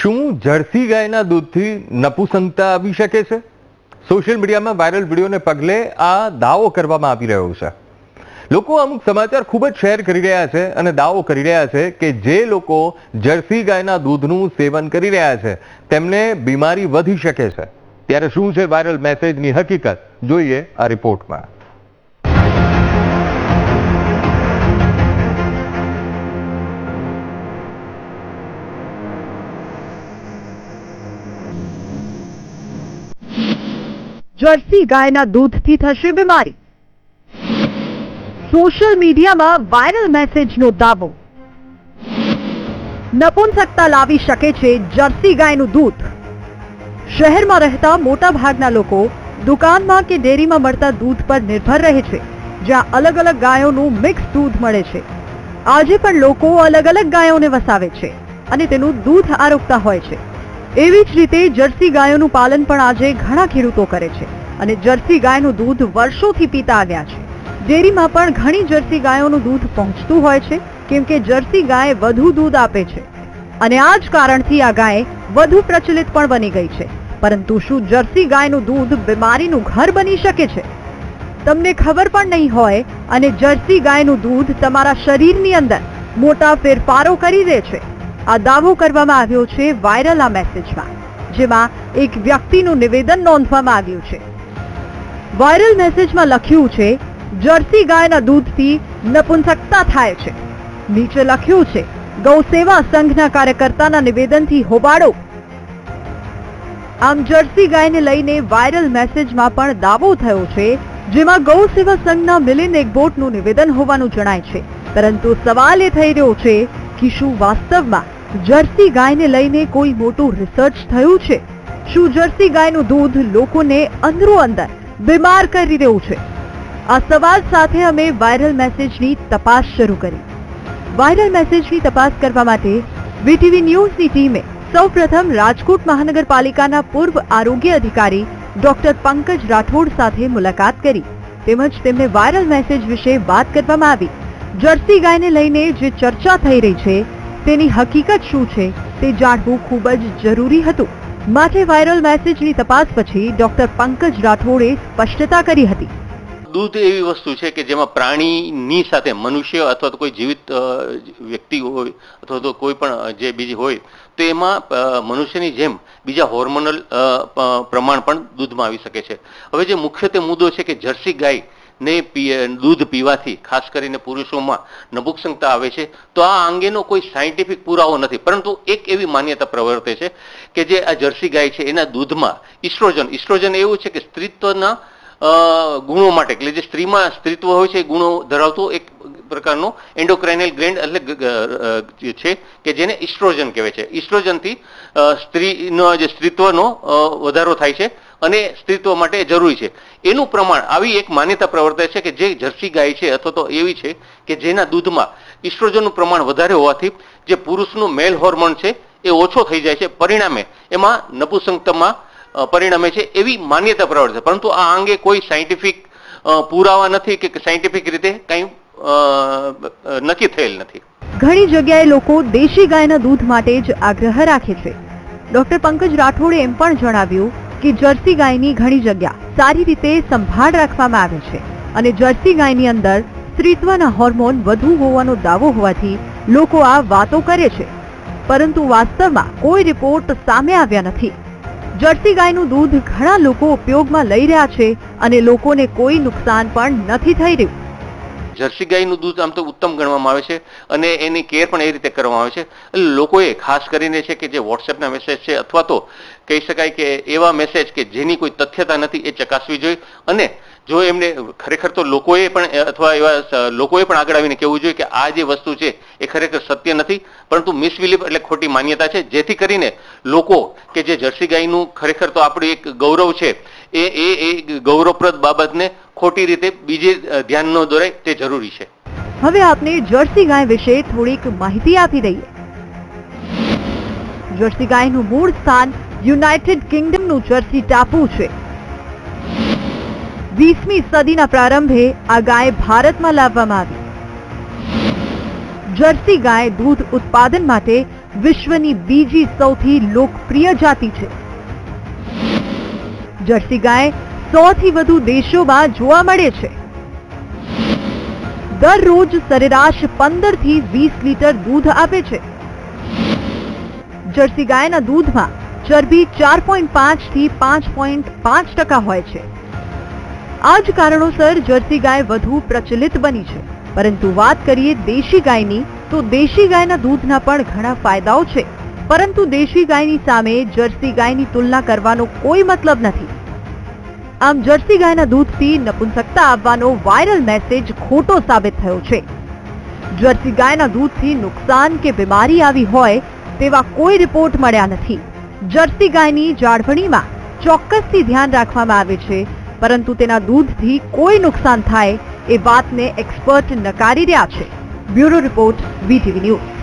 શું જર્સી ગાયના દૂધથી નપુસંગતા આવી શકે છે? સોશિયલ મીડિયામાં વાયરલ વિડીયોને પગલે આ દાવો કરવામાં આવી રહ્યો છે. લોકો અમુક સમાચાર ખૂબ જ શેર કરી રહ્યા છે અને દાવો કરી રહ્યા છે કે જે લોકો જર્સી ગાયના દૂધનું સેવન કરી રહ્યા છે તેમને બીમારી વધી શકે છે. ત્યારે શું છે વાયરલ મેસેજની હકીકત? જોઈએ આ રિપોર્ટમાં. જર્સી ગાયના દૂધથી થશે બીમારી. સોશિયલ મીડિયામાં વાયરલ મેસેજનો દાવો. નપુંસકતા લાવી શકે છે જર્સી ગાયનું દૂધ. શહેરમાં રહેતા મોટા ભાગના લોકો દુકાનમાં કે ડેરીમાં મળતા દૂધ પર નિર્ભર રહે છે, જ્યાં અલગ અલગ ગાયોનું મિક્સ દૂધ મળે છે. આજે પણ લોકો અલગ અલગ ગાયોને વસાવે છે અને તેનું દૂધ આરોગતા હોય છે. એવી જ રીતે જર્સી ગાયોનું પાલન પણ આજે ઘણા ખેડૂતો કરે છે અને જર્સી ગાયનું દૂધ વર્ષોથી પીતા આવ્યા છે. ડેરીમાં પણ ઘણી જર્સી ગાયોનું દૂધ પહોંચતું હોય છે, કેમ કે જર્સી ગાય વધુ દૂધ આપે છે અને આ જ કારણથી આ ગાય વધુ પ્રચલિત પણ બની ગઈ છે. પરંતુ શું જર્સી ગાયનું દૂધ બીમારીનું ઘર બની શકે છે? તમને ખબર પણ નહીં હોય અને જર્સી ગાયનું દૂધ તમારા શરીરની અંદર મોટા ફેરફારો કરી દે છે. આ દાવો કરવામાં આવ્યો છે વાયરલ આ મેસેજમાં, જેમાં એક વ્યક્તિનું નિવેદન નોંધવામાં આવ્યું છે. વાયરલ મેસેજમાં લખ્યું છે, જર્સી ગાયના દૂધથી નપુંસકતા થાય છે. નીચે લખ્યું છે, ગૌ સેવા સંઘના કાર્યકર્તાના નિવેદનથી હોબાળો. આમ જર્સી ગાયને લઈને વાયરલ મેસેજમાં પણ દાવો થયો છે, જેમાં ગૌ સેવા સંઘના મિલિંદ એકબોટનું નિવેદન હોવાનું જણાય છે. પરંતુ સવાલ એ થઈ રહ્યો છે કે શું વાસ્તવમાં જર્સી ગાયને લઈને કોઈ મોટું રિસર્ચ થયું છે? શું જર્સી ગાયનું દૂધ લોકોને અંદરો અંદર બીમાર કરી રહ્યું છે? આ સવાલ સાથે અમે વાયરલ મેસેજની તપાસ શરૂ કરી. વાયરલ મેસેજની તપાસ કરવા માટે વીટીવી ન્યૂઝની ટીમે સૌપ્રથમ રાજકોટ મહાનગરપાલિકાના પૂર્વ આરોગ્ય અધિકારી ડોક્ટર પંકજ રાઠોડ સાથે મુલાકાત કરી, તેમજ તેમને વાયરલ મેસેજ વિશે વાત કરવામાં આવી. જર્સી ગાયને લઈને જે ચર્ચા થઈ રહી છે તેની હકીકત શું છે તે જાણવું ખૂબ જ જરૂરી હતું. માટે વાયરલ મેસેજની તપાસ પછી ડોક્ટર પંકજ રાઠોડે સ્પષ્ટતા કરી હતી. દૂધ એવી વસ્તુ છે કે જેમાં પ્રાણીની સાથે મનુષ્ય અથવા તો કોઈ જીવિત વ્યક્તિ હોય અથવા તો કોઈ પણ જે બીજી હોય તો એમાં મનુષ્યની જેમ બીજા હોર્મોનલ પ્રમાણ પણ દૂધમાં આવી શકે છે. હવે જે મુખ્યત્વે મુદ્દો છે કે જર્સી ગાય ને દૂધ પીવાથી ખાસ કરીને પુરુષોમાં નપુંસકતા આવે છે, તો આ અંગેનો કોઈ સાયન્ટિફિક પુરાવો નથી. પરંતુ એક એવી માન્યતા પ્રવર્તે છે કે જે આ જર્સી ગાય છે એના દૂધમાં ઇસ્ટ્રોજન એવું છે કે સ્ત્રીત્વના ગુણો માટે, એટલે જે સ્ત્રીમાં સ્ત્રીત્વ હોય છે એ ગુણો ધરાવતો એક પ્રકારનો એન્ડોક્રાઇનલ ગ્લેન્ડ એટલે છે કે જેને ઇસ્ટ્રોજન કહેવાય છે. ઇસ્ટ્રોજનથી સ્ત્રીનો જે સ્ત્રીત્વનો વધારો થાય છે અને સ્ત્રીત્વ માટે જરૂરી છે. એનું પ્રમાણ આવી એક માન્યતા પ્રવર્તે છે કે જે જર્સી ગાય છે અથવા તો એવી છે કે જેના દૂધમાં ઇસ્ટ્રોજનનું પ્રમાણ વધારે હોવાથી જે પુરુષનું મેલ હોર્મોન છે એ ઓછો થઈ જાય છે, પરિણામે એમાં નપુંસકતામાં પરિણામે છે એવી માન્યતા પ્રવર્તે છે. પરંતુ આ અંગે કોઈ સાયન્ટિફિક પુરાવા નથી કે સાયન્ટિફિક રીતે કંઈ નક્કી થયેલ નથી. ઘણી જગ્યાએ લોકો દેશી ગાયના દૂધ માટે જ આગ્રહ રાખે છે. ડોક્ટર પંકજ રાઠોડે એમ પણ જણાવ્યું કે જર્સી ગાયની ઘણી જગ્યા સારી રીતે સંભાળ રાખવામાં આવે છે અને જર્સી ગાયની અંદર સ્ત્રીત્વના હોર્મોન વધુ હોવાનો દાવો હોવાથી લોકો આ વાતો કરે છે, પરંતુ વાસ્તવમાં કોઈ રિપોર્ટ સામે આવ્યા નથી. જર્સી ગાયનું દૂધ ઘણા લોકો ઉપયોગમાં લઈ રહ્યા છે અને લોકોને કોઈ નુકસાન પણ નથી થઈ રહ્યું. જર્સી ગાયનું દૂધ આમ તો ઉત્તમ ગણવામાં આવે છે અને એની કેર પણ એ રીતે કરવામાં આવે છે. લોકોએ ખાસ કરીને છે કે જે વોટ્સએપના મેસેજ છે અથવા તો કહી શકાય કે એવા મેસેજ કે જેની કોઈ તથ્યતા નથી એ ચકાસવી જોઈએ. અને જો એમને ખરેખર તો લોકોએ પણ અથવા એવા લોકોએ પણ આગળ આવીને કહેવું જોઈએ કે આ જે વસ્તુ છે એ ખરેખર સત્ય નથી, પરંતુ મિસબિલીફ એટલે ખોટી માન્યતા છે, જેથી કરીને લોકો કે જે જર્સી ગાયનું ખરેખર તો આપણું એક ગૌરવ છે એ ગૌરવપ્રદ બાબતને ખોટી રીતે બીજે ધ્યાન ન દોરાય તે જરૂરી છે. હવે આપને જર્સી ગાય વિશે થોડીક માહિતી આપી દઈએ. જર્સી ગાયનું મૂળ સ્થાન યુનાઇટેડ કિંગડમનું જર્સી ટાપુ છે. 20મી સદીના પ્રારંભે આ ગાય ભારતમાં લાવવામાં આવી. જર્સી ગાય દૂધ ઉત્પાદન માટે વિશ્વની બીજી સૌથી લોકપ્રિય જાતિ છે. જર્સી ગાય 100 થી વધુ દેશોમાં જોવા મળે છે. દરરોજ સરેરાશ 15 થી 20 લીટર દૂધ આપે છે. જર્સી ગાયના દૂધમાં ચરબી 4.5 થી 5.5% હોય છે. આ જ કારણોસર જર્સી ગાય વધુ પ્રચલિત બની છે. પરંતુ વાત કરીએ દેશી ગાયની, તો દેશી ગાયના દૂધના પણ ઘણા ફાયદાઓ છે. પરંતુ દેશી ગાયની સામે જર્સી ગાયની તુલના કરવાનો કોઈ મતલબ નથી. આમ જર્સી ગાયના દૂધથી નપુંસકતા આવવાનો વાયરલ મેસેજ ખોટો સાબિત થયો છે. જર્સી ગાયના દૂધથી નુકસાન કે બીમારી આવી હોય તેવા કોઈ રિપોર્ટ મળ્યા નથી. જર્સી ગાયની જાળવણીમાં ચોક્કસથી ધ્યાન રાખવામાં આવે છે, પરંતુ તેના દૂધથી કોઈ નુકસાન થાય એ વાતને એક્સપર્ટ નકારી રહ્યા છે. Bureau report, VTV news.